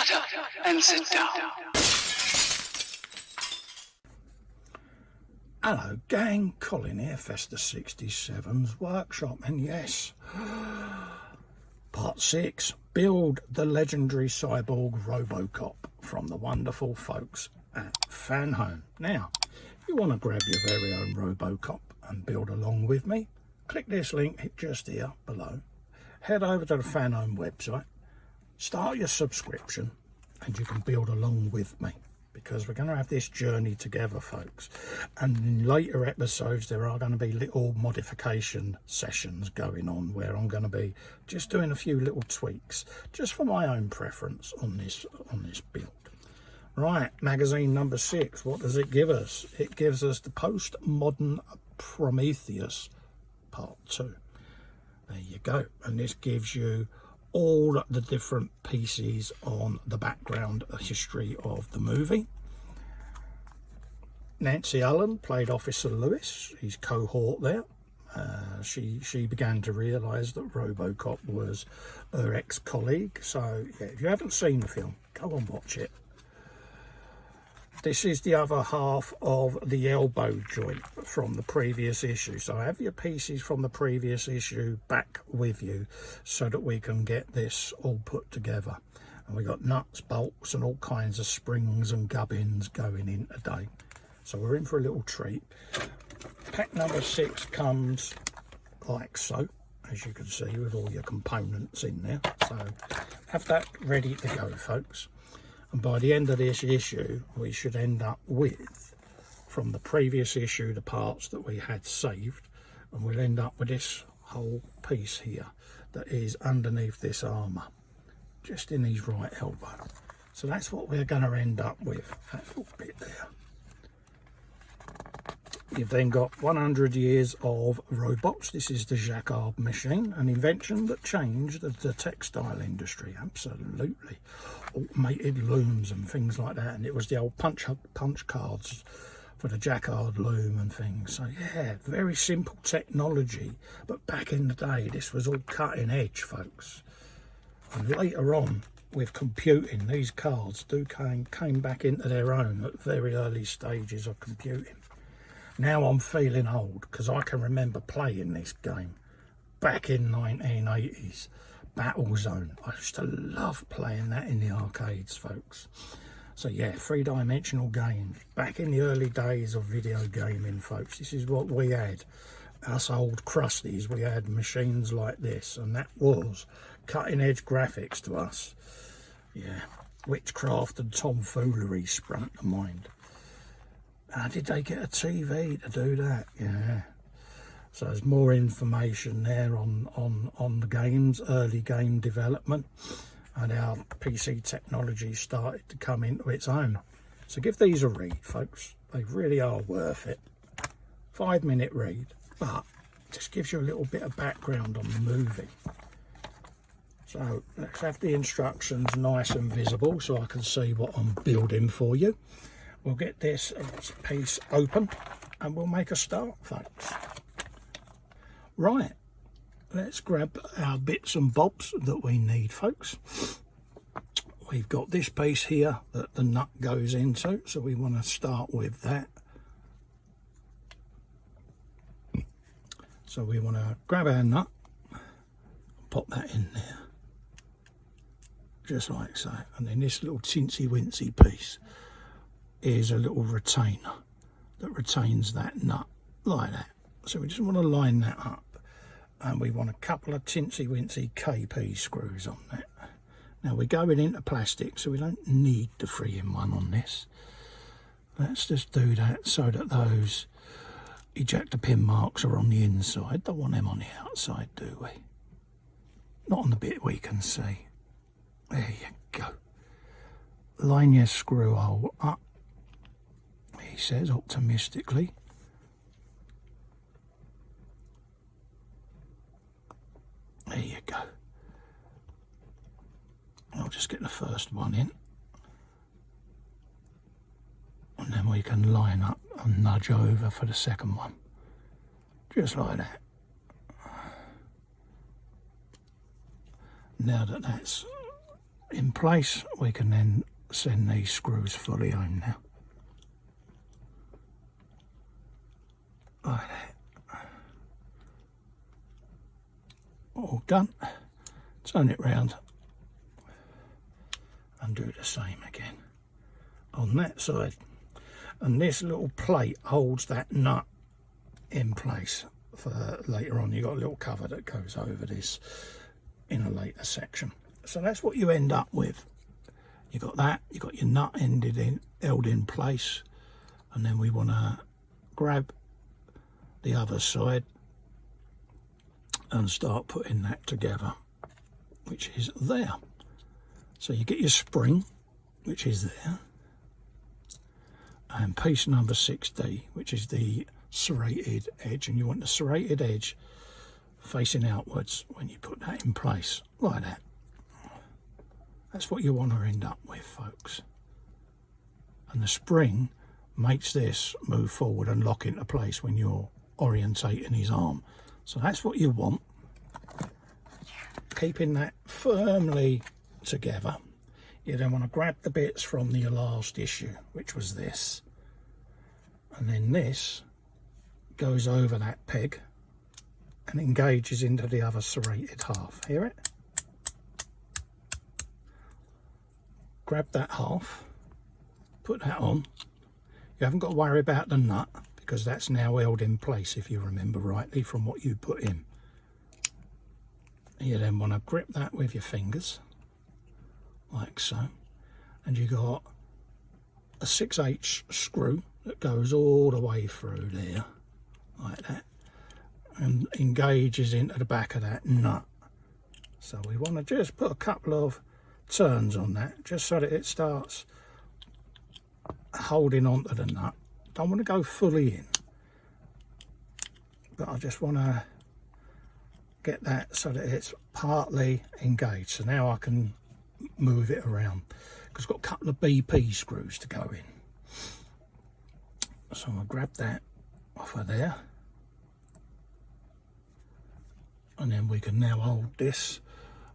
Shut up and sit down. Hello gang, Colin here, Festa 67's workshop, and yes, part 6, build the legendary cyborg RoboCop from the wonderful folks at Fanhome. Now, if you want to grab your very own RoboCop and build along with me, click this link just here below, head over to the Fanhome website, start your subscription, and you can build along with me, because we're going to have this journey together, folks. And in later episodes there are going to be little modification sessions going on where I'm going to be just doing a few little tweaks just for my own preference on this build. Right, magazine number 6, what does it give us? It gives us the postmodern Prometheus part 2. There you go. And this gives you all the different pieces on the background history of the movie. Nancy Allen played Officer Lewis, his cohort there. She began to realise that RoboCop was her ex-colleague. So yeah, if you haven't seen the film, go and watch it. This is the other half of the elbow joint from the previous issue. So have your pieces from the previous issue back with you so that we can get this all put together. And we got nuts, bolts and all kinds of springs and gubbins going in today. So we're in for a little treat. Pack number 6 comes like so, as you can see, with all your components in there. So have that ready to go, folks. And by the end of this issue, we should end up with, from the previous issue, the parts that we had saved, and we'll end up with this whole piece here that is underneath this armour, just in his right elbow. So that's what we're going to end up with, that little bit there. You've then got 100 years of robots. This is the Jacquard machine, an invention that changed the textile industry, absolutely. Automated looms and things like that, and it was the old punch cards for the Jacquard loom and things. So yeah, very simple technology, but back in the day this was all cutting edge, folks. And later on with computing, these cards came back into their own at very early stages of computing. Now I'm feeling old because I can remember playing this game back in 1980s. Battlezone. I used to love playing that in the arcades, folks. So yeah, three-dimensional games. Back in the early days of video gaming, folks, this is what we had. Us old crusties, we had machines like this, and that was cutting-edge graphics to us. Yeah, witchcraft and tomfoolery sprung to mind. How did they get a TV to do that? Yeah. So there's more information there on the games, early game development, and how PC technology started to come into its own. So give these a read, folks. They really are worth it. 5-minute read, but just gives you a little bit of background on the movie. So let's have the instructions nice and visible so I can see what I'm building for you. We'll get this piece open and we'll make a start, folks. Right, let's grab our bits and bobs that we need, folks. We've got this piece here that the nut goes into, so we want to start with that. So we want to grab our nut, pop that in there, just like so. And then this little tinsy-wincy piece is a little retainer that retains that nut like that. So we just want to line that up, and we want a couple of tinsy-wincy KP screws on that. Now we're going into plastic, so we don't need the 3-in-1 on this. Let's just do that so that those ejector pin marks are on the inside. Don't want them on the outside, do we? Not on the bit we can see. There you go. Line your screw hole up, he says optimistically. There you go. I'll just get the first one in, and then we can line up and nudge over for the second one, just like that. Now that that's in place, we can then send these screws fully home now. Like that. All done. Turn it round and do the same again on that side. And this little plate holds that nut in place for later on. You've got a little cover that goes over this in a later section. So that's what you end up with. You got that, you got your nut held in place, and then we want to grab the other side and start putting that together, which is there. So you get your spring, which is there, and piece number 6D, which is the serrated edge, and you want the serrated edge facing outwards when you put that in place, like that. That's what you want to end up with, folks. And the spring makes this move forward and lock into place when you're orientating his arm. So that's what you want. Keeping that firmly together. You then want to grab the bits from the last issue, which was this. And then this goes over that peg and engages into the other serrated half. Hear it? Grab that half, put that on. You haven't got to worry about the nut because that's now held in place, if you remember rightly, from what you put in. You then want to grip that with your fingers, like so. And you got a 6/8 screw that goes all the way through there, like that, and engages into the back of that nut. So we want to just put a couple of turns on that, just so that it starts holding onto the nut. Don't want to go fully in, but I just want to get that so that it's partly engaged. So now I can move it around because I've got a couple of BP screws to go in. So I'll grab that off of there, and then we can now hold this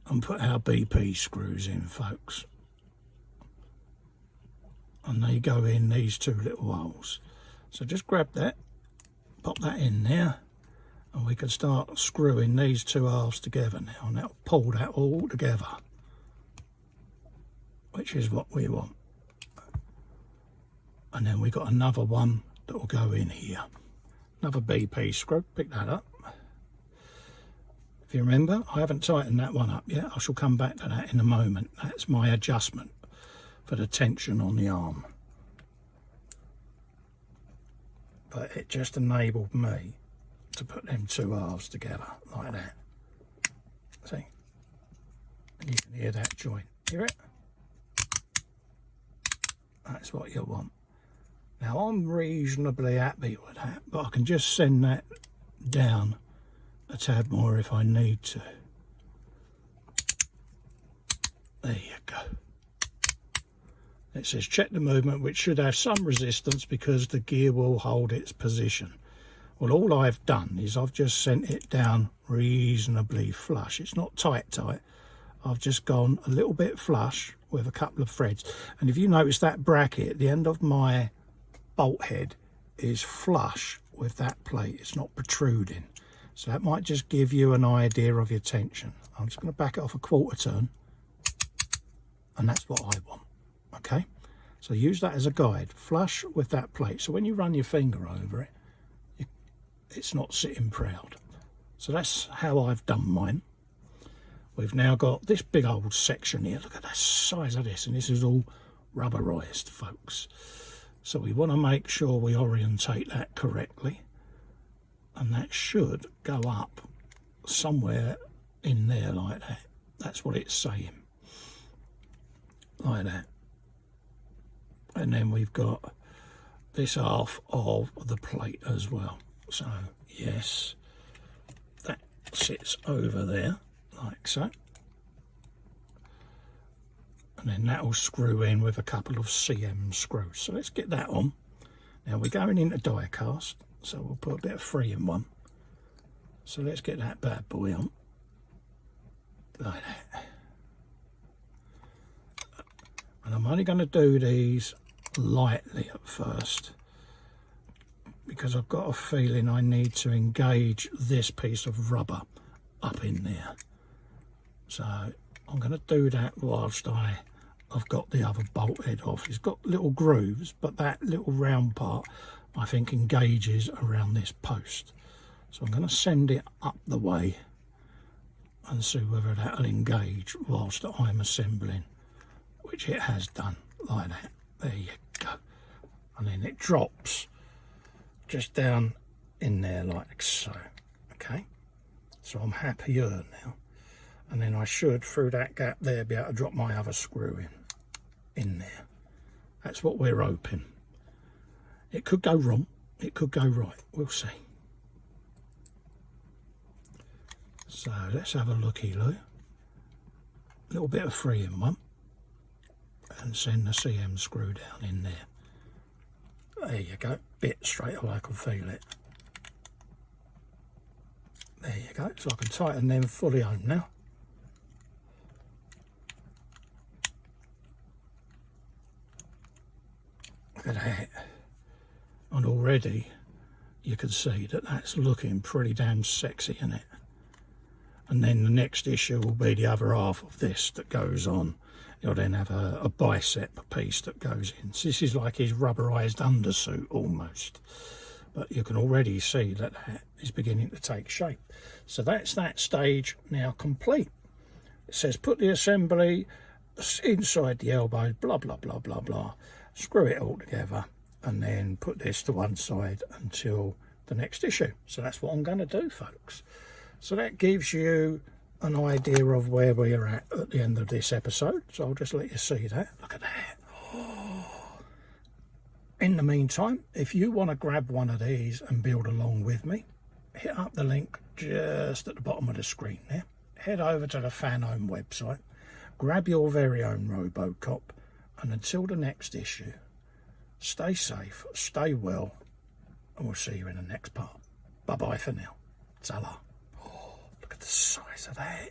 and put our BP screws in, folks. And they go in these two little holes. So just grab that, pop that in there, and we can start screwing these two halves together now, and that'll pull that all together, which is what we want. And then we got another one that will go in here. Another BP screw, pick that up. If you remember, I haven't tightened that one up yet. I shall come back to that in a moment. That's my adjustment for the tension on the arm. But it just enabled me to put them two halves together like that. See? And you can hear that joint. Hear it? That's what you want. Now I'm reasonably happy with that, but I can just send that down a tad more if I need to. There you go. It says check the movement, which should have some resistance because the gear will hold its position. Well, all I've done is I've just sent it down reasonably flush. It's not tight. I've just gone a little bit flush with a couple of threads. And if you notice that bracket at the end of my bolt head is flush with that plate. It's not protruding. So that might just give you an idea of your tension. I'm just going to back it off a quarter turn, and that's what I want. Okay, so use that as a guide, flush with that plate, so when you run your finger over it, it's not sitting proud. So that's how I've done mine. We've now got this big old section here. Look at the size of this, and this is all rubberized, folks. So we want to make sure we orientate that correctly, and that should go up somewhere in there like that. That's what it's saying, like that. And then we've got this half of the plate as well. So yes, that sits over there like so, and then that will screw in with a couple of CM screws. So let's get that on. Now we're going into die cast, so we'll put a bit of 3-in-1. So let's get that bad boy on like that. And I'm only going to do these lightly at first, because I've got a feeling I need to engage this piece of rubber up in there. So I'm going to do that whilst I've got the other bolt head off. It's got little grooves, but that little round part I think engages around this post. So I'm going to send it up the way and see whether that'll engage whilst I'm assembling, which it has done, like that. There you go. And then it drops just down in there like so. Okay, so I'm happier now. And then I should, through that gap there, be able to drop my other screw in there. That's what we're hoping. It could go wrong, it could go right, we'll see. So let's have a looky-loo. A little bit of 3-in-1 and send the CM screw down in there. There you go, bit straight away, I can feel it. There you go, so I can tighten them fully home now. Look at that. And already you can see that that's looking pretty damn sexy, isn't it? And then the next issue will be the other half of this that goes on. You'll then have a bicep piece that goes in. So this is like his rubberized undersuit almost. But you can already see that that is beginning to take shape. So that's that stage now complete. It says put the assembly inside the elbow, blah, blah, blah, blah, blah. Screw it all together and then put this to one side until the next issue. So that's what I'm going to do, folks. So that gives you an idea of where we're at the end of this episode. So I'll just let you see that. Look at that. Oh. In the meantime, if you want to grab one of these and build along with me, hit up the link just at the bottom of the screen there. Head over to the Fanhome website, grab your very own RoboCop, and until the next issue, stay safe, stay well, and we'll see you in the next part. Bye-bye for now. Ta-la. Oh, look at the size of that.